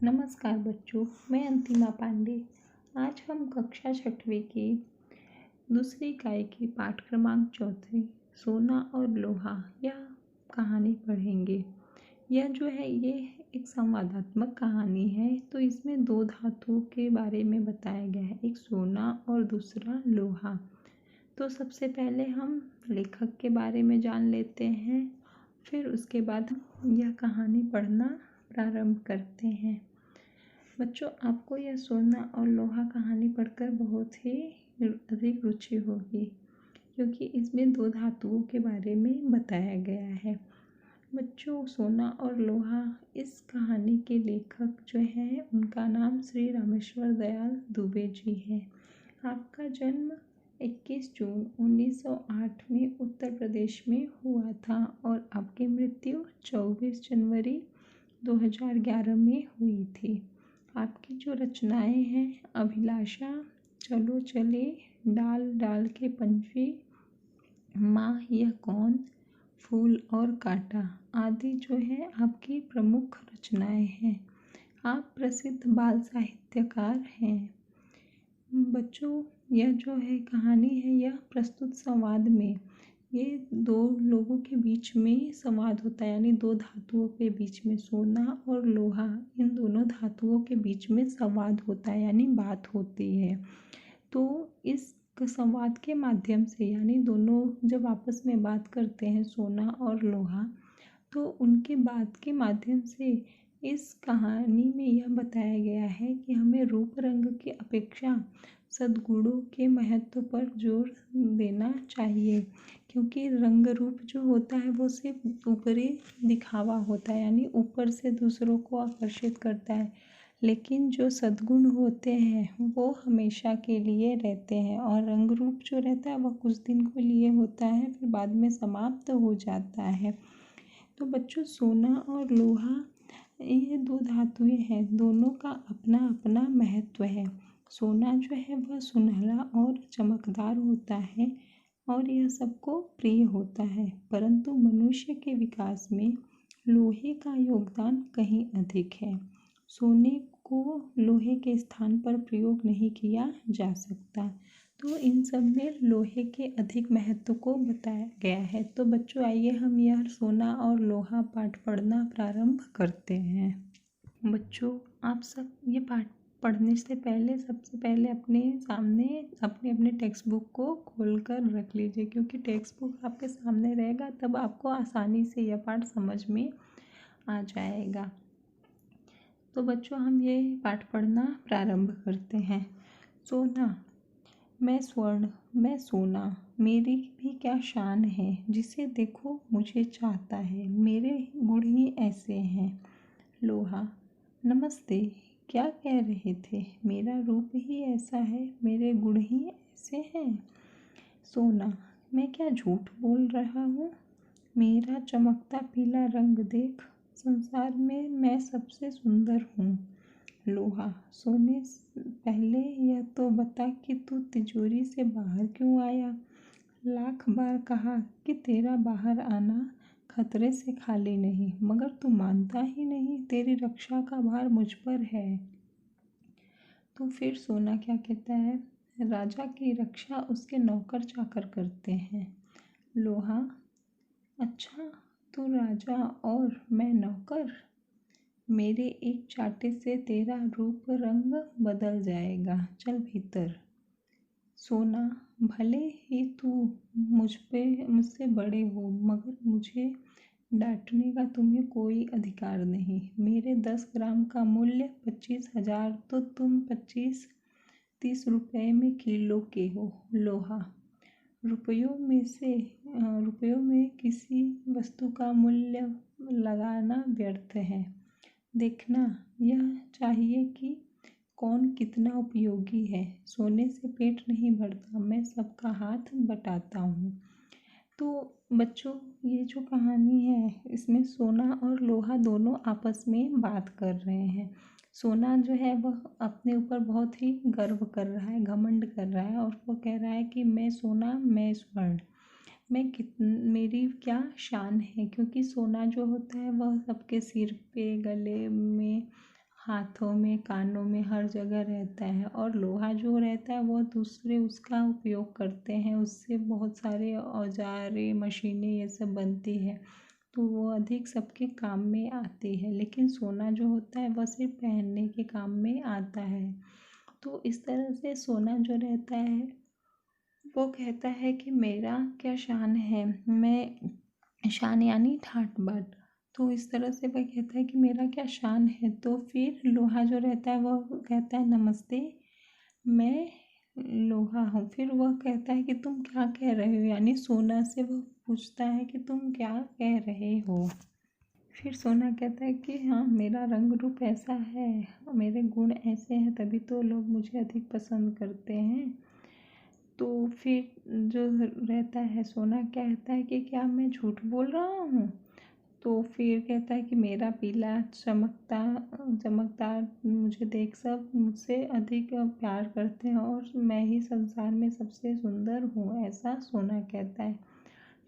नमस्कार बच्चों, मैं अंतिमा पांडे। आज हम कक्षा 6वीं की दूसरी इकाई की पाठ क्रमांक 4 सोना और लोहा यह कहानी पढ़ेंगे। यह जो है ये एक संवादात्मक कहानी है। तो इसमें दो धातुओं के बारे में बताया गया है, एक सोना और दूसरा लोहा। तो सबसे पहले हम लेखक के बारे में जान लेते हैं, फिर उसके बाद हम यह कहानी पढ़ना प्रारंभ करते हैं। बच्चों, आपको यह सोना और लोहा कहानी पढ़कर बहुत ही अधिक रुचि होगी, क्योंकि इसमें दो धातुओं के बारे में बताया गया है। बच्चों, सोना और लोहा इस कहानी के लेखक जो हैं उनका नाम श्री रामेश्वर दयाल दुबे जी है। आपका जन्म 21 जून 1908 में उत्तर प्रदेश में हुआ था और आपकी मृत्यु 24 जनवरी 2011 में हुई थी। आपकी जो रचनाएं हैं अभिलाषा, चलो चले, डाल डाल के पंछी, माँ यह कौन, फूल और कांटा आदि जो है आपकी प्रमुख रचनाएं हैं। आप प्रसिद्ध बाल साहित्यकार हैं। बच्चों, यह जो है कहानी है यह प्रस्तुत संवाद में ये दो लोगों के बीच में संवाद होता है, यानी दो धातुओं के बीच में, सोना और लोहा, इन दोनों धातुओं के बीच में संवाद होता है, यानी बात होती है। तो इस संवाद के माध्यम से, यानी दोनों जब आपस में बात करते हैं सोना और लोहा, तो उनके बात के माध्यम से इस कहानी में यह बताया गया है कि हमें रूप रंग की अपेक्षा सद्गुणों के महत्व पर जोर देना चाहिए, क्योंकि रंग रूप जो होता है वो सिर्फ ऊपरी दिखावा होता है, यानी ऊपर से दूसरों को आकर्षित करता है। लेकिन जो सद्गुण होते हैं वो हमेशा के लिए रहते हैं, और रंग रूप जो रहता है वह कुछ दिन के लिए होता है, फिर बाद में समाप्त हो जाता है। तो बच्चों, सोना और लोहा ये दो धातुएं हैं, दोनों का अपना अपना महत्व है। सोना जो है वह सुनहरा और चमकदार होता है और यह सबको प्रिय होता है, परंतु मनुष्य के विकास में लोहे का योगदान कहीं अधिक है। सोने को लोहे के स्थान पर प्रयोग नहीं किया जा सकता, तो इन सब में लोहे के अधिक महत्व को बताया गया है। तो बच्चों, आइए हम यह सोना और लोहा पाठ पढ़ना प्रारंभ करते हैं। बच्चों, आप सब ये पाठ पढ़ने से पहले सबसे पहले अपने सामने अपने अपने टेक्स्ट बुक को खोल कर रख लीजिए, क्योंकि टेक्स्ट बुक आपके सामने रहेगा तब आपको आसानी से यह पाठ समझ में आ जाएगा। तो बच्चों, हम ये पाठ पढ़ना प्रारंभ करते हैं। सोना, मैं स्वर्ण, मैं सोना, मेरी भी क्या शान है, जिसे देखो मुझे चाहता है, मेरे गुण ही ऐसे हैं। लोहा, नमस्ते, क्या कह रहे थे, मेरा रूप ही ऐसा है, मेरे गुण ही ऐसे हैं। सोना, मैं क्या झूठ बोल रहा हूँ, मेरा चमकता पीला रंग देख, संसार में मैं सबसे सुंदर हूँ। लोहा, सोने पहले यह तो बता कि तू तिजोरी से बाहर क्यों आया। लाख बार कहा कि तेरा बाहर आना खतरे से खाली नहीं, मगर तू मानता ही नहीं, तेरी रक्षा का भार मुझ पर है। तो फिर सोना क्या कहता है, राजा की रक्षा उसके नौकर चाकर करते हैं। लोहा, अच्छा, तू राजा और मैं नौकर, मेरे एक चाटे से तेरा रूप रंग बदल जाएगा, चल भीतर। सोना, भले ही तू मुझसे बड़े हो, मगर मुझे डांटने का तुम्हें कोई अधिकार नहीं। मेरे 10 ग्राम का मूल्य 25,000, तो तुम 25-30 रुपए में किलो के हो। लोहा, रुपयों में किसी वस्तु का मूल्य लगाना व्यर्थ है। देखना यह चाहिए कि कौन कितना उपयोगी है। सोने से पेट नहीं भरता, मैं सबका हाथ बटाता हूँ। तो बच्चों, ये जो कहानी है इसमें सोना और लोहा दोनों आपस में बात कर रहे हैं। सोना जो है वह अपने ऊपर बहुत ही गर्व कर रहा है, घमंड कर रहा है, और वो कह रहा है कि मैं सोना, मैं स्वर्ण, मेरी क्या शान है, क्योंकि सोना जो होता है वह सबके सिर पे, गले में, हाथों में, कानों में, हर जगह रहता है। और लोहा जो रहता है वो दूसरे उसका उपयोग करते हैं, उससे बहुत सारे औजारें, मशीनें ये सब बनती है, तो वो अधिक सबके काम में आती है। लेकिन सोना जो होता है वह सिर्फ पहनने के काम में आता है। तो इस तरह से सोना जो रहता है वो कहता है कि मेरा क्या शान है, मैं शान यानी ठाट बाट। तो इस तरह से वह कहता है कि मेरा क्या शान है। तो फिर लोहा जो रहता है वह कहता है नमस्ते, मैं लोहा हूँ। फिर वह कहता है कि तुम क्या कह रहे हो, यानी सोना से वह पूछता है कि तुम क्या कह रहे हो। फिर सोना कहता है कि हाँ, मेरा रंग रूप ऐसा है, मेरे गुण ऐसे हैं, तभी तो लोग मुझे अधिक पसंद करते हैं। तो फिर जो रहता है सोना कहता है कि क्या मैं झूठ बोल रहा हूँ। तो फिर कहता है कि मेरा पीला चमकदार मुझे देख सब मुझसे अधिक प्यार करते हैं और मैं ही संसार में सबसे सुंदर हूँ, ऐसा सोना कहता है।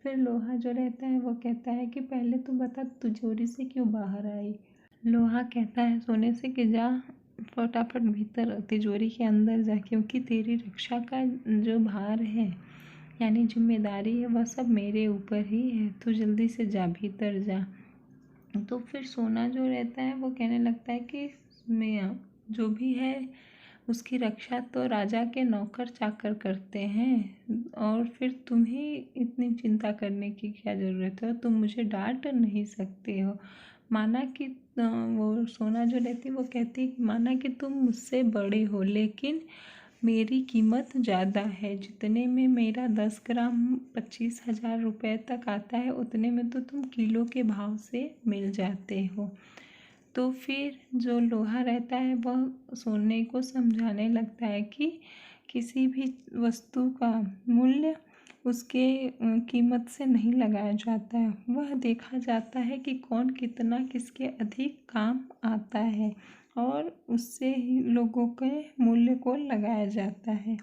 फिर लोहा जो रहता है वो कहता है कि पहले तो बता, तिजोरी से क्यों बाहर आई। लोहा कहता है सोने से कि जा फटाफट भीतर तिजोरी के अंदर जा, क्योंकि तेरी रक्षा का जो भार है यानी जिम्मेदारी है वह सब मेरे ऊपर ही है, तो जल्दी से जा, भीतर जा। तो फिर सोना जो रहता है वो कहने लगता है कि मैं जो भी है उसकी रक्षा तो राजा के नौकर चाकर करते हैं, और फिर तुम्हें इतनी चिंता करने की क्या ज़रूरत है, तुम मुझे डांट नहीं सकते हो। माना कि वो सोना जो रहती है वो कहती है माना कि तुम मुझसे बड़े हो, लेकिन मेरी कीमत ज़्यादा है, जितने में मेरा 10 ग्राम 25,000 रुपये तक आता है उतने में तो तुम किलो के भाव से मिल जाते हो। तो फिर जो लोहा रहता है वह सोने को समझाने लगता है कि किसी भी वस्तु का मूल्य उसके कीमत से नहीं लगाया जाता है, वह देखा जाता है कि कौन कितना किसके अधिक काम आता है, और उससे ही लोगों के मूल्य को लगाया जाता है।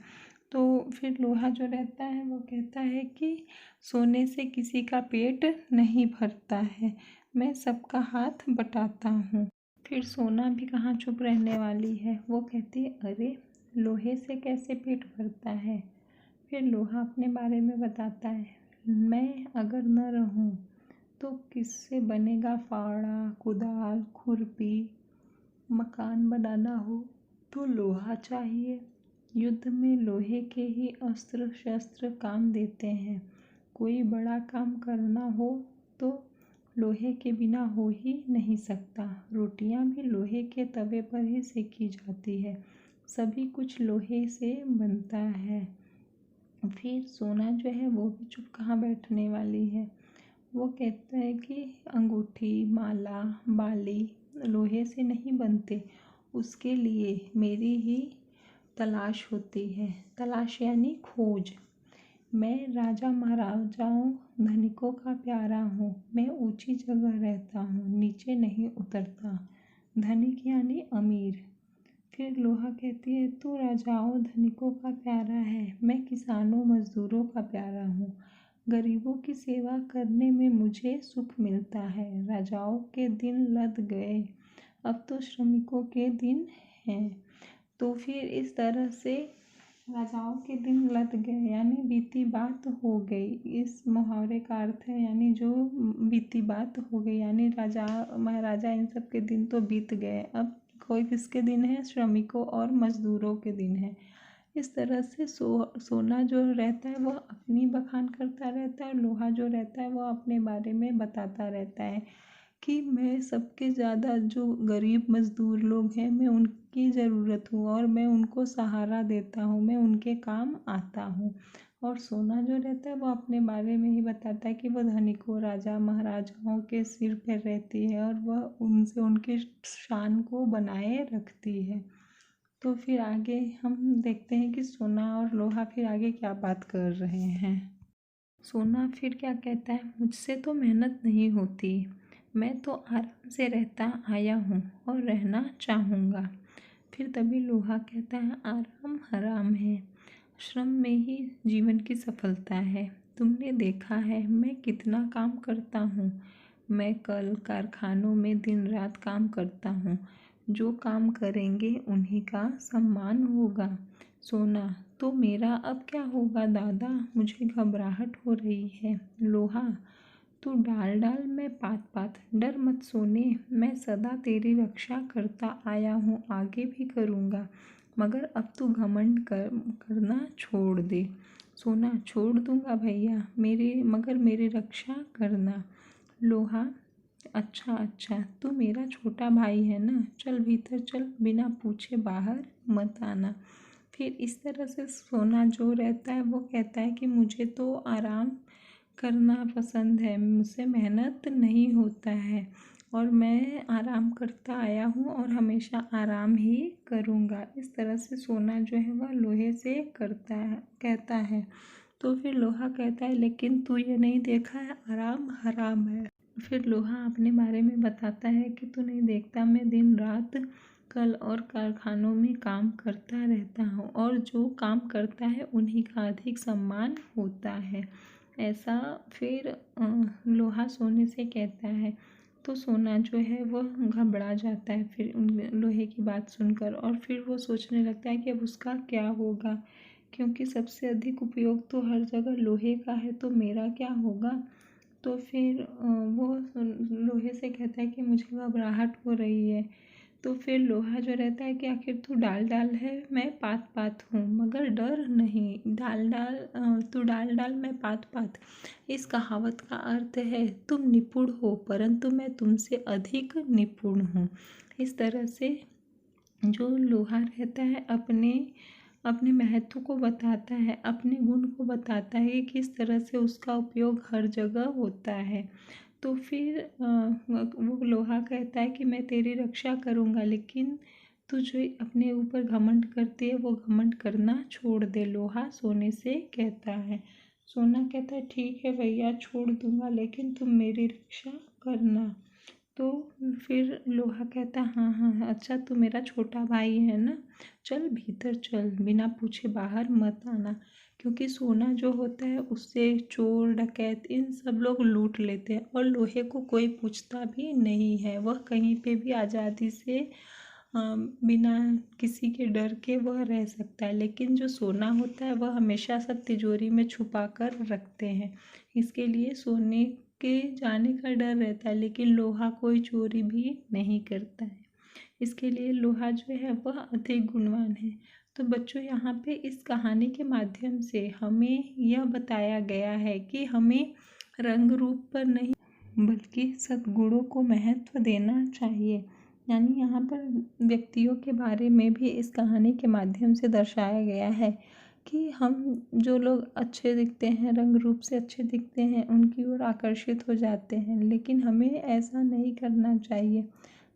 तो फिर लोहा जो रहता है वो कहता है कि सोने से किसी का पेट नहीं भरता है, मैं सबका हाथ बटाता हूँ। फिर सोना भी कहाँ चुप रहने वाली है, वो कहती है अरे लोहे से कैसे पेट भरता है। फिर लोहा अपने बारे में बताता है, मैं अगर न रहूँ तो किससे बनेगा फावड़ा, कुदाल, खुरपी। मकान बनाना हो तो लोहा चाहिए, युद्ध में लोहे के ही अस्त्र शस्त्र काम देते हैं। कोई बड़ा काम करना हो तो लोहे के बिना हो ही नहीं सकता। रोटियां भी लोहे के तवे पर ही सेकी जाती है, सभी कुछ लोहे से बनता है। फिर सोना जो है वो भी चुप कहाँ बैठने वाली है, वो कहता है कि अंगूठी, माला, बाली लोहे से नहीं बनते, उसके लिए मेरी ही तलाश होती है। तलाश यानी खोज। मैं राजा महाराजाओं धनिकों का प्यारा हूँ, मैं ऊंची जगह रहता हूँ, नीचे नहीं उतरता। धनिक यानी अमीर। फिर लोहा कहती है तू राजाओं धनिकों का प्यारा है, मैं किसानों मजदूरों का प्यारा हूँ। गरीबों की सेवा करने में मुझे सुख मिलता है। राजाओं के दिन लद गए, अब तो श्रमिकों के दिन हैं। तो फिर इस तरह से राजाओं के दिन लद गए यानी बीती बात हो गई, इस मुहावरे का अर्थ है यानी जो बीती बात हो गई, यानी राजा महाराजा इन सब के दिन तो बीत गए, अब कोई किसके दिन है, श्रमिकों और मजदूरों के दिन है। इस तरह से सोना जो रहता है वह अपनी बखान करता रहता है, लोहा जो रहता है वह अपने बारे में बताता रहता है कि मैं सबके ज़्यादा जो गरीब मज़दूर लोग हैं मैं उनकी ज़रूरत हूँ और मैं उनको सहारा देता हूँ, मैं उनके काम आता हूँ। और सोना जो रहता है वो अपने बारे में ही बताता है कि वह धनिकों, राजा महाराजाओं के सिर पर रहती है और वह उनसे उनके शान को बनाए रखती है। तो फिर आगे हम देखते हैं कि सोना और लोहा फिर आगे क्या बात कर रहे हैं। सोना फिर क्या कहता है, मुझसे तो मेहनत नहीं होती, मैं तो आराम से रहता आया हूँ और रहना चाहूँगा। फिर तभी लोहा कहता है आराम हराम है, श्रम में ही जीवन की सफलता है। तुमने देखा है मैं कितना काम करता हूँ, मैं कल कारखानों में दिन रात काम करता हूँ, जो काम करेंगे उन्हीं का सम्मान होगा। सोना, तो मेरा अब क्या होगा दादा, मुझे घबराहट हो रही है। लोहा, तू डाल डाल मैं पात पात, डर मत सोने, मैं सदा तेरी रक्षा करता आया हूँ, आगे भी करूँगा, मगर अब तू घमंड करना छोड़ दे। सोना, छोड़ दूंगा भैया, मगर मेरी रक्षा करना। लोहा, अच्छा अच्छा, तू मेरा छोटा भाई है ना, चल भीतर चल, बिना पूछे बाहर मत आना। फिर इस तरह से सोना जो रहता है वो कहता है कि मुझे तो आराम करना पसंद है, मुझसे मेहनत नहीं होता है और मैं आराम करता आया हूँ और हमेशा आराम ही करूँगा। इस तरह से सोना जो है वह लोहे से कहता है। तो फिर लोहा कहता है, लेकिन तू ये नहीं देखा है आराम हराम है। फिर लोहा अपने बारे में बताता है कि तू नहीं देखता, मैं दिन रात कल और कारखानों में काम करता रहता हूँ और जो काम करता है उन्हीं का अधिक सम्मान होता है। ऐसा फिर लोहा सोने से कहता है। तो सोना जो है वह घबरा जाता है फिर लोहे की बात सुनकर, और फिर वो सोचने लगता है कि अब उसका क्या होगा, क्योंकि सबसे अधिक उपयोग तो हर जगह लोहे का है, तो मेरा क्या होगा। तो फिर वो लोहे से कहता है कि मुझे घबराहट हो रही है। तो फिर लोहा जो रहता है कि आखिर तू डाल डाल है मैं पात पात हूँ, मगर डर नहीं, तू डाल डाल मैं पात पात, इस कहावत का अर्थ है तुम निपुण हो परंतु मैं तुमसे अधिक निपुण हूँ। इस तरह से जो लोहा रहता है अपने अपने महत्व को बताता है, अपने गुण को बताता है कि किस तरह से उसका उपयोग हर जगह होता है। तो फिर वो लोहा कहता है कि मैं तेरी रक्षा करूँगा, लेकिन तू जो अपने ऊपर घमंड करती है वो घमंड करना छोड़ दे। लोहा सोने से कहता है। सोना कहता है, ठीक है भैया छोड़ दूँगा, लेकिन तुम मेरी रक्षा करना। तो फिर लोहा कहता, हाँ हाँ हाँ, अच्छा तू मेरा छोटा भाई है ना, चल भीतर चल, बिना पूछे बाहर मत आना। क्योंकि सोना जो होता है उससे चोर डकैत इन सब लोग लूट लेते हैं और लोहे को कोई पूछता भी नहीं है, वह कहीं पे भी आज़ादी से बिना किसी के डर के वह रह सकता है। लेकिन जो सोना होता है वह हमेशा सब तिजोरी में छुपा कर रखते हैं, इसके लिए सोने के जाने का डर रहता है, लेकिन लोहा कोई चोरी भी नहीं करता है, इसके लिए लोहा जो है वह अधिक गुणवान है। तो बच्चों, यहाँ पे इस कहानी के माध्यम से हमें यह बताया गया है कि हमें रंग रूप पर नहीं बल्कि सद्गुणों को महत्व देना चाहिए। यानी यहाँ पर व्यक्तियों के बारे में भी इस कहानी के माध्यम से दर्शाया गया है कि हम जो लोग अच्छे दिखते हैं, रंग रूप से अच्छे दिखते हैं, उनकी ओर आकर्षित हो जाते हैं, लेकिन हमें ऐसा नहीं करना चाहिए,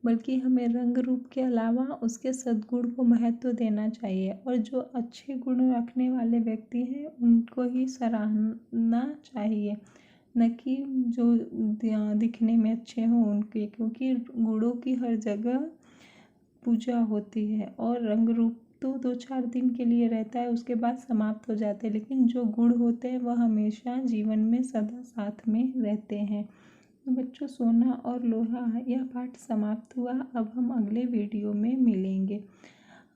बल्कि हमें रंग रूप के अलावा उसके सद्गुण को महत्व देना चाहिए और जो अच्छे गुण रखने वाले व्यक्ति हैं उनको ही सराहना चाहिए, न कि जो दिखने में अच्छे हों उनके, क्योंकि गुणों की हर जगह पूजा होती है और रंग रूप तो 2-4 दिन के लिए रहता है, उसके बाद समाप्त हो जाते हैं, लेकिन जो गुण होते हैं वह हमेशा जीवन में सदा साथ में रहते हैं। तो बच्चों, सोना और लोहा यह पाठ समाप्त हुआ। अब हम अगले वीडियो में मिलेंगे।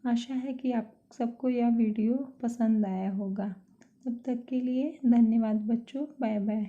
आशा है कि आप सबको यह वीडियो पसंद आया होगा। तब तक के लिए धन्यवाद बच्चों, बाय बाय।